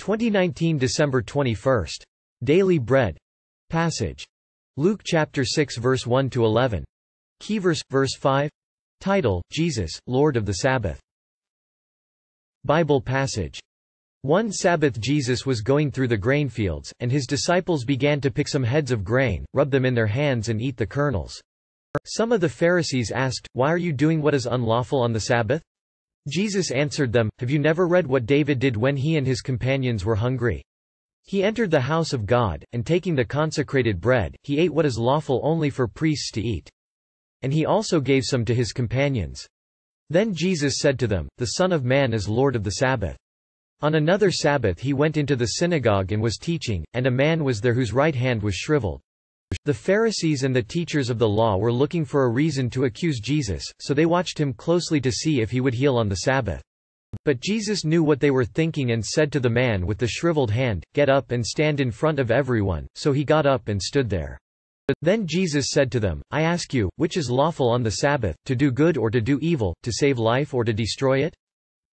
2019 December 21. Daily Bread. Passage. Luke chapter 6 verse 1 to 11. Keyverse, verse 5. Title: Jesus, Lord of the Sabbath. Bible passage. One Sabbath Jesus was going through the grain fields, and his disciples began to pick some heads of grain, rub them in their hands and eat the kernels. Some of the Pharisees asked, "Why are you doing what is unlawful on the Sabbath?" Jesus answered them, "Have you never read what David did when he and his companions were hungry? He entered the house of God, and taking the consecrated bread, he ate what is lawful only for priests to eat. And he also gave some to his companions. Then Jesus said to them, 'The Son of Man is Lord of the Sabbath.' On another Sabbath he went into the synagogue and was teaching, and a man was there whose right hand was shriveled. The Pharisees and the teachers of the law were looking for a reason to accuse Jesus, so they watched him closely to see if he would heal on the Sabbath. But Jesus knew what they were thinking and said to the man with the shriveled hand, 'Get up and stand in front of everyone.' So he got up and stood there. Then Jesus said to them, 'I ask you, which is lawful on the Sabbath, to do good or to do evil, to save life or to destroy it?'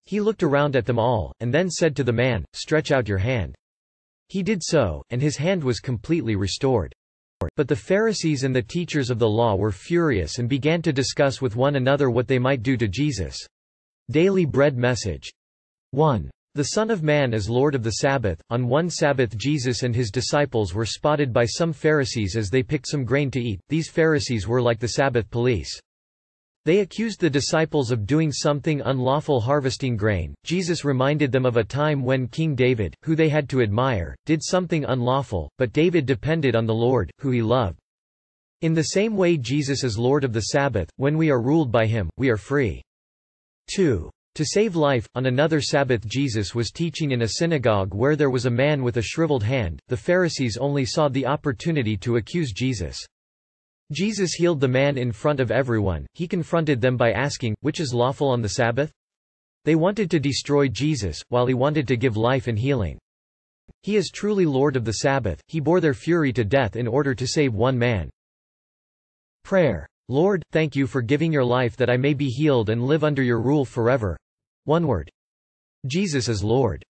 He looked around at them all, and then said to the man, 'Stretch out your hand.' He did so, and his hand was completely restored. But the Pharisees and the teachers of the law were furious and began to discuss with one another what they might do to Jesus. Daily Bread message. 1. The Son of Man is Lord of the Sabbath. On one Sabbath Jesus and his disciples were spotted by some Pharisees as they picked some grain to eat. These Pharisees were like the Sabbath police. They accused the disciples of doing something unlawful, harvesting grain. Jesus reminded them of a time when King David, who they had to admire, did something unlawful, but David depended on the Lord, who he loved. In the same way Jesus is Lord of the Sabbath. When we are ruled by him, we are free. 2. To save life. On another Sabbath Jesus was teaching in a synagogue where there was a man with a shriveled hand. The Pharisees only saw the opportunity to accuse Jesus. Jesus healed the man in front of everyone. He confronted them by asking, "Which is lawful on the Sabbath?" They wanted to destroy Jesus, while he wanted to give life and healing. He is truly Lord of the Sabbath. He bore their fury to death in order to save one man. Prayer. Lord, thank you for giving your life that I may be healed and live under your rule forever. One word. Jesus is Lord.